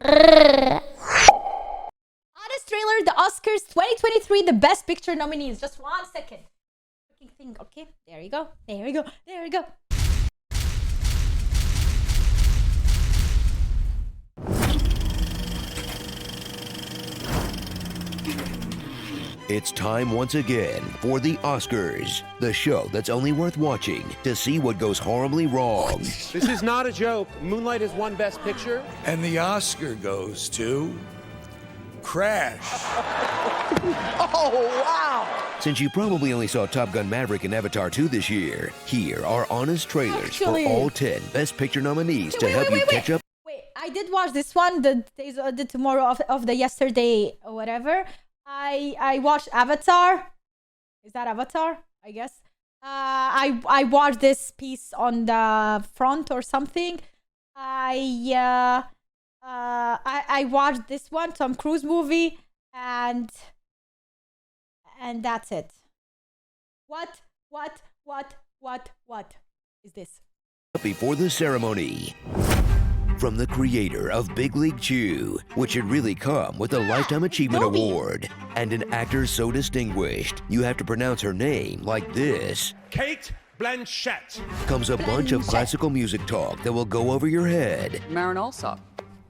Honest trailer, the Oscars 2023, the Best Picture nominees. Just 1 second. Thing. Okay, there you go. There you go. There you go. It's time once again for the Oscars, the show that's only worth watching to see what goes horribly wrong. This is not a joke. Moonlight has won Best Picture. And the Oscar goes to Crash. Oh, wow! Since you probably only saw Top Gun Maverick and Avatar 2 this year, here are honest trailers for all 10 Best Picture nominees to help you catch up. Wait, I did watch this one, the tomorrow of the yesterday or whatever. I watched Avatar. Is that Avatar? I guess. I watched this piece on the front or something. I watched this one, Tom Cruise movie, and that's it. What is this? Before the ceremony. From the creator of Big League Chew, which should really come with a Lifetime Achievement Award, and an actor so distinguished, you have to pronounce her name like this. Kate Blanchett. Comes a bunch of classical music talk that will go over your head. Marin Alsop,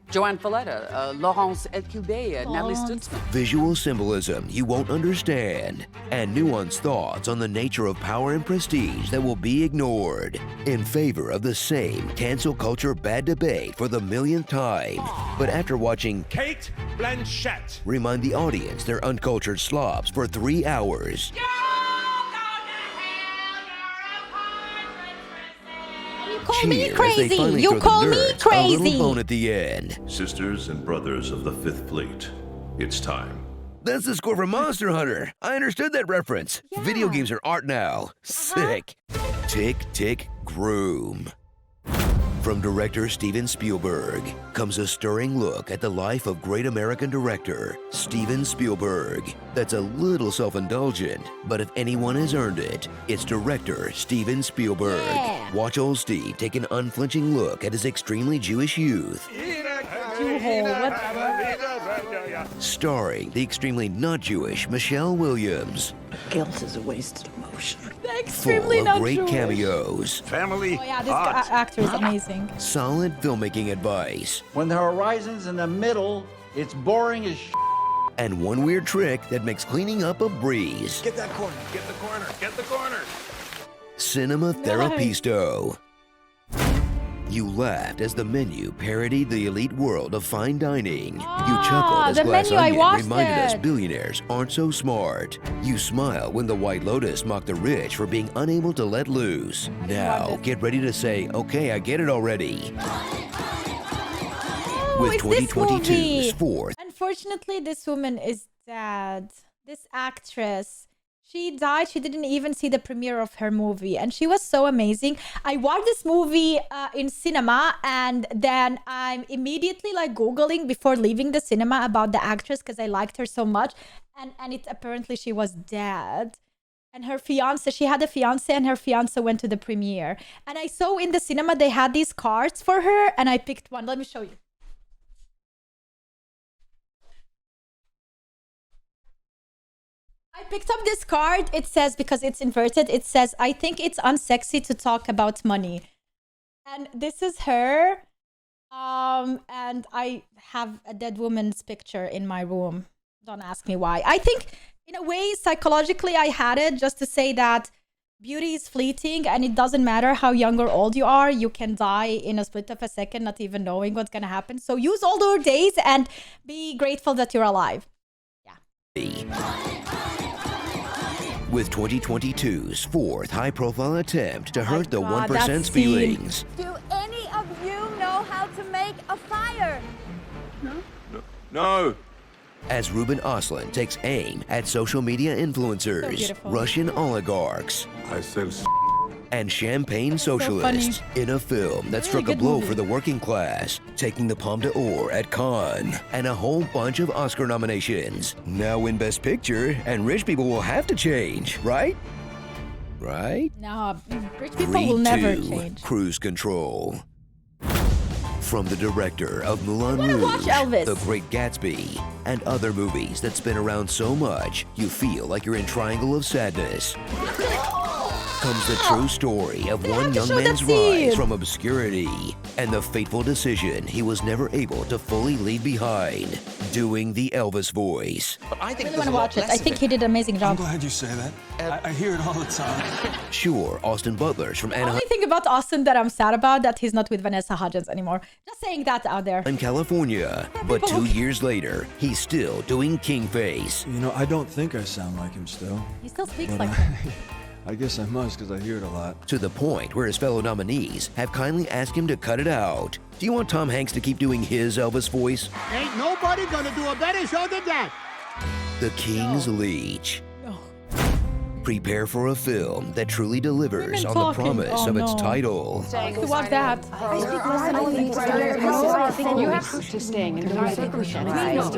Joanne Falletta, Laurence Elkilde, Natalie Stutzman. Visual symbolism you won't understand, and nuanced thoughts on the nature of power and prestige that will be ignored in favor of the same cancel culture bad debate for the millionth time. But after watching Kate Blanchett, remind the audience they're uncultured slobs for 3 hours. Call me Cheer as they crazy. finally You throw call the me nerds a crazy. little bone at the end. Sisters and brothers of the Fifth Fleet, it's time. That's the score from Monster Hunter. I understood that reference. Yeah. Video games are art now. Sick. Tick, tick, groom. From director Steven Spielberg comes a stirring look at the life of great American director Steven Spielberg. That's a little self-indulgent, but if anyone has earned it, it's director Steven Spielberg. Yeah. Watch old Steve take an unflinching look at his extremely Jewish youth. Starring the extremely not Jewish Michelle Williams. Guilt is a wasted emotion. Extremely Full of not great Jewish. cameos. Family. Oh yeah, this actor is amazing. Solid filmmaking advice. When the horizon's in the middle, it's boring as And one weird trick that makes cleaning up a breeze. Get that corner. Get the corner. Get the corner. Cinema Therapisto. You laughed as the menu parodied the elite world of fine dining. You chuckled as the Glass menu, I Onion watched reminded us it. billionaires aren't so smart. You smiled when the White Lotus mocked the rich for being unable to let loose. Now, get ready to say, okay, I get it already. With Is this 2022's movie? fourth. Unfortunately, this woman is dead. This actress. She died. She didn't even see the premiere of her movie. And she was so amazing. I watched this movie in cinema. And then I'm immediately like Googling before leaving the cinema about the actress because I liked her so much. And it apparently she was dead. And her fiance, she had a fiance and her fiance went to the premiere. And I saw in the cinema they had these cards for her. And I picked one. Let me show you. I picked up this card. It says, because it's inverted, it says, I think it's unsexy to talk about money. And this is her. And I have a dead woman's picture in my room. Don't ask me why. I think in a way, psychologically, I had it just to say that beauty is fleeting and it doesn't matter how young or old you are. You can die in a split of a second, not even knowing what's going to happen. So use all your days and be grateful that you're alive. With 2022's fourth high-profile attempt to hurt the God, 1%'s that scene. feelings. Do any of you know how to make a fire? No! As Ruben Östlund takes aim at social media influencers, beautiful. Russian oligarchs, I sell and champagne socialists in a film that struck a good blow movie. for the working class, taking the Palme d'Or at Cannes, and a whole bunch of Oscar nominations. Now in Best Picture, and rich people will have to change, right? Right? No, rich people Creed will never 2, change. Cruise Control. From the director of Moulin wanna Rouge, watch Elvis. The Great Gatsby, and other movies that spin around so much you feel like you're in Triangle of Sadness, comes the true story of one young man's rise from obscurity and the fateful decision he was never able to fully leave behind, doing the Elvis voice. I really want to watch it. I think he did an amazing I'm job. glad you say that. I hear it all the time. Sure, Austin Butler's from Anaheim, Only thing about Austin that I'm sad about that he's not with Vanessa Hudgens anymore. Just saying that out there. California, but 2 years later, he's still doing King Face. You know, I don't think I sound like him still. He still speaks But like him. I guess I must because I hear it a lot. To the point where his fellow nominees have kindly asked him to cut it out. Do you want Tom Hanks to keep doing his Elvis voice? Ain't nobody gonna do a better show than that. The King's Leech. Prepare for a film that truly delivers on the promise of its title. Who was that? You have to staying in the circumstances.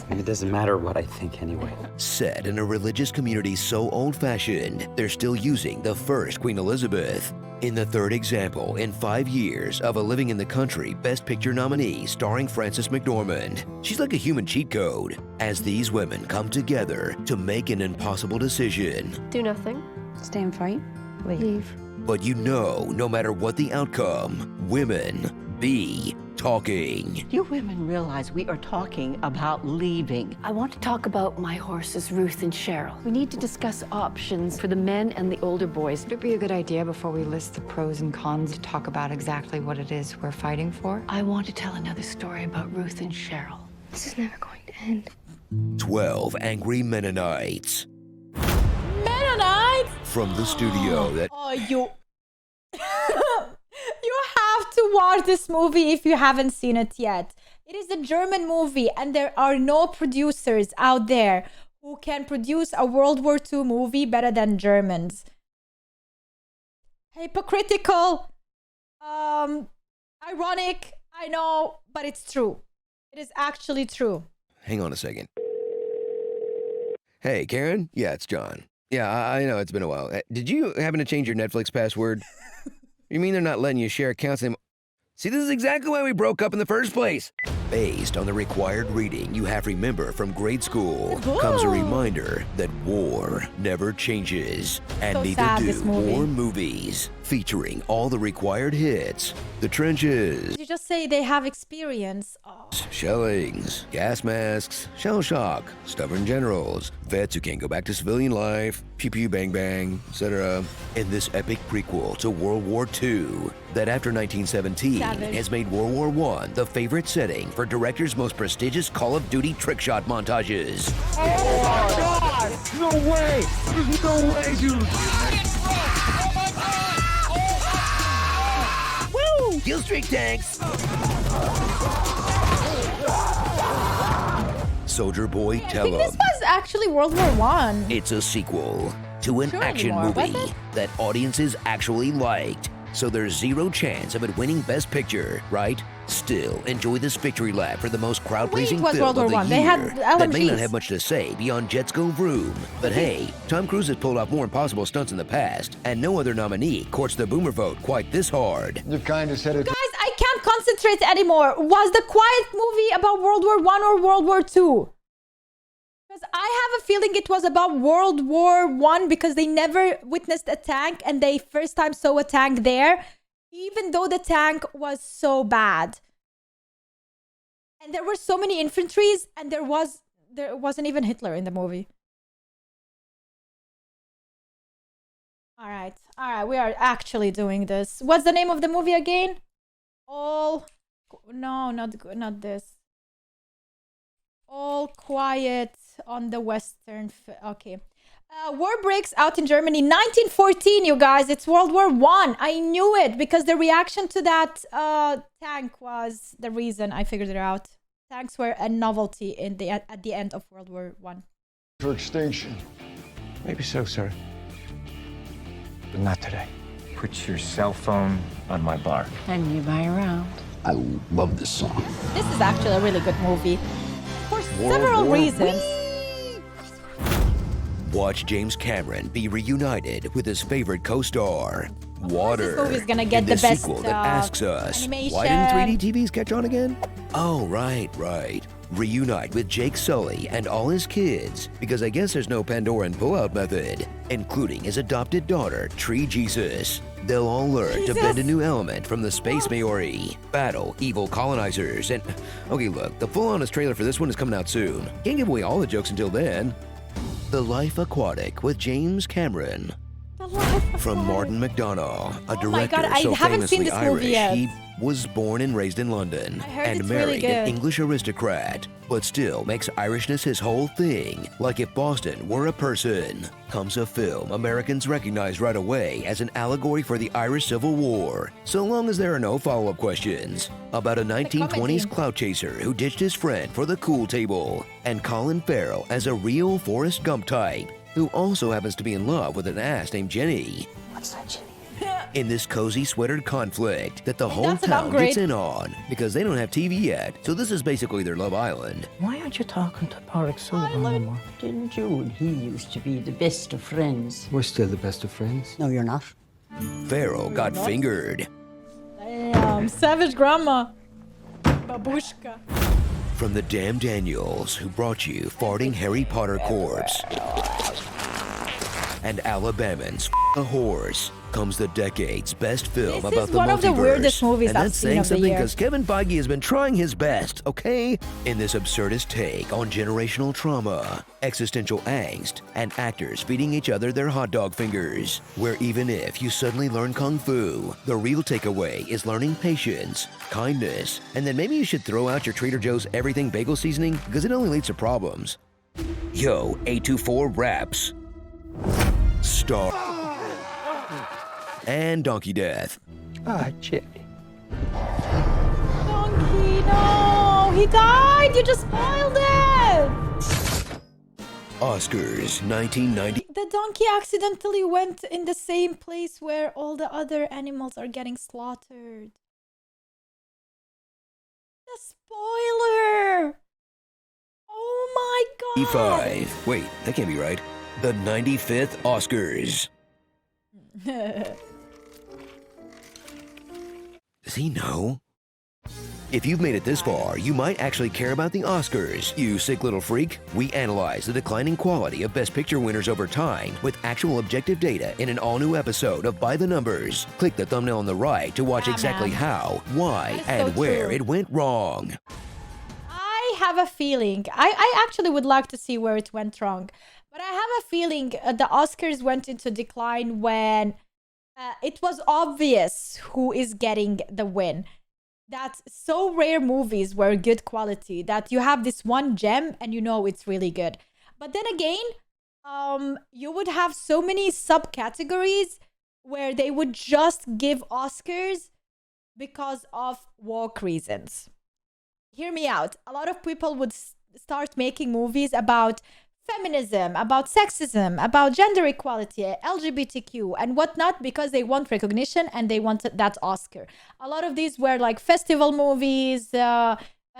It doesn't matter what I think anyway. Set in a religious community so old-fashioned, they're still using the first Queen Elizabeth. In the third example in 5 years of a Living in the Country Best Picture nominee starring Frances McDormand. She's like a human cheat code as these women come together to make an impossible decision. Do nothing. Stay and fight. Leave. But you know, no matter what the outcome, women be talking. You women realize we are talking about leaving. I want to talk about my horses, Ruth and Cheryl. We need to discuss options for the men and the older boys. Would it be a good idea before we list the pros and cons to talk about exactly what it is we're fighting for? I want to tell another story about Ruth and Cheryl. This is never going to end. 12 Angry Mennonites. Mennonites? From the studio that... Oh, you... You have to watch this movie if you haven't seen it yet. It is a German movie and there are no producers out there who can produce a World War II movie better than Germans. Hypocritical, ironic, I know, but it's true. It is actually true. Hang on a second. Hey, Karen? Yeah, it's John. Yeah, I know it's been a while. Did you happen to change your Netflix password? You mean they're not letting you share accounts anymore? See, this is exactly why we broke up in the first place. Based on the required reading you have remember from grade school, comes a reminder that war never changes. And So neither sad, do this movie. war movies. Featuring all the required hits. The trenches, You just say they have experience. Oh. shellings, gas masks, shell shock, stubborn generals, vets who can't go back to civilian life, pew pew bang bang, etc. In this epic prequel to World War II, that after 1917 Savage. has made World War I the favorite setting for directors' most prestigious Call of Duty trick shot montages. Oh my God! No way! There's no way, dude! Woo! Kill streak tanks! Soldier Boy, I tell think this 'em. was actually World War One. It's a sequel to an Sure action anymore, was movie it? that audiences actually liked. So there's zero chance of it winning Best Picture, right? Still, enjoy this victory lap for the most crowd-pleasing Wait, it was film World War of the One. year They had that may not LMGs. have much to say beyond Jets Go Vroom. But hey, Tom Cruise has pulled off more impossible stunts in the past, and no other nominee courts the boomer vote quite this hard. You kind of said it. Guys, I can't concentrate anymore. Was the Quiet movie about World War One or World War Two? Because I have a feeling it was about World War One because they never witnessed a tank and they first time saw a tank there, even though the tank was so bad. And there were so many infantries and there wasn't even Hitler in the movie. All right, we are actually doing this. What's the name of the movie again? Not this. All Quiet on the Western. Okay. War breaks out in Germany 1914, you guys. It's World War One. I knew it because the reaction to that tank was the reason I figured it out. Tanks were a novelty at the end of World War One. For extinction. Maybe so, sir. But not today. Put your cell phone on my bar. And you buy around. I love this song. This is actually a really good movie for World several War reasons. Watch James Cameron be reunited with his favorite co-star, Water. This movie's gonna get in the this best sequel that asks us, animation. why didn't 3D TVs catch on again? Oh, right. Reunite with Jake Sully and all his kids, because I guess there's no Pandoran pullout method, including his adopted daughter, Tree Jesus. They'll all learn to bend a new element from the Space Maori, battle evil colonizers, and... Okay, look, the full-honest trailer for this one is coming out soon. Can't give away all the jokes until then. The Life Aquatic with James Cameron. From Martin McDonough, a director so famously Irish, he was born and raised in London and married an English aristocrat, but still makes Irishness his whole thing, like if Boston were a person. Comes a film Americans recognize right away as an allegory for the Irish Civil War, so long as there are no follow-up questions. About a 1920s clout chaser who ditched his friend for the cool table, and Colin Farrell as a real Forrest Gump type, who also happens to be in love with an ass named Jenny. What's that, Jenny? In this cozy sweatered conflict that the whole town gets in on, because they don't have TV yet, so this is basically their Love Island. Why aren't you talking to Porrick Sullivan anymore? Didn't you and he used to be the best of friends? We're still the best of friends. No, you're not. Farrell got fingered. Damn, savage grandma. Babushka. From the damn Daniels, who brought you Farting Harry Potter Corpse. And Alabamans a Horse, comes the decade's best film about the multiverse. This is one of the weirdest movies and I've that's seen saying of the something year. because Kevin Feige has been trying his best, okay? In this absurdist take on generational trauma, existential angst, and actors feeding each other their hot dog fingers, where even if you suddenly learn Kung Fu, the real takeaway is learning patience, kindness, and then maybe you should throw out your Trader Joe's everything bagel seasoning because it only leads to problems. Yo, 824 Raps. Star and Donkey Death. Jenny. Donkey, no! He died! You just spoiled it! Oscars 1990. The donkey accidentally went in the same place where all the other animals are getting slaughtered. The spoiler! Oh my god! E5. Wait, that can't be right. The 95th Oscars. Does he know? If you've made it this far, you might actually care about the Oscars. You sick little freak. We analyze the declining quality of Best Picture winners over time with actual objective data in an all-new episode of By the Numbers. Click the thumbnail on the right to watch exactly how, why, and where it went wrong. I have a feeling. I actually would like to see where it went wrong. But I have a feeling the Oscars went into decline when it was obvious who is getting the win. That so rare movies were good quality that you have this one gem and you know it's really good. But then again, you would have so many subcategories where they would just give Oscars because of woke reasons. Hear me out. A lot of people would start making movies about feminism, about sexism, about gender equality, LGBTQ and whatnot because they want recognition and they want that Oscar. A lot of these were like festival movies,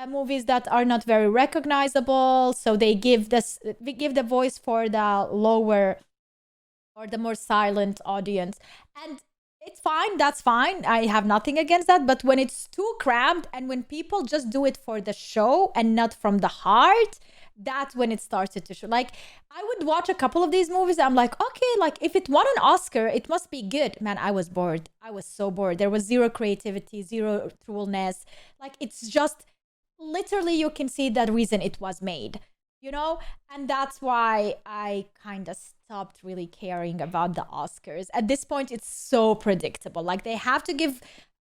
movies that are not very recognizable, so they give the voice for the lower or the more silent audience. And it's fine, that's fine. I have nothing against that. But when it's too crammed and when people just do it for the show and not from the heart, that's when it started to show. Like, I would watch a couple of these movies. I'm like, okay, like if it won an Oscar, it must be good. Man, I was bored. I was so bored. There was zero creativity, zero truthfulness. Like, it's just literally you can see the reason it was made, you know? And that's why I kind of stopped really caring about the Oscars. At this point, it's so predictable. Like, they have to give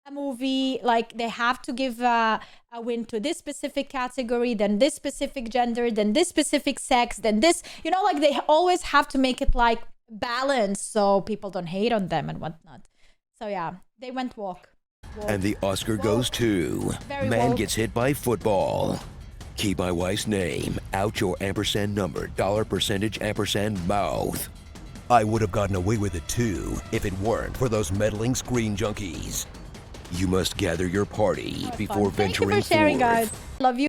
a movie, like they have to give a win to this specific category, then this specific gender, then this specific sex, then this, you know, like they always have to make it like balanced so people don't hate on them and whatnot. So yeah, they went woke. And the Oscar goes to Man Gets Hit by Football. Keep my wife's name out your ampersand number, $% mouth. I would have gotten away with it too if it weren't for those meddling screen junkies. You must gather your party before venturing Thank you for sharing, forth. guys. Love you.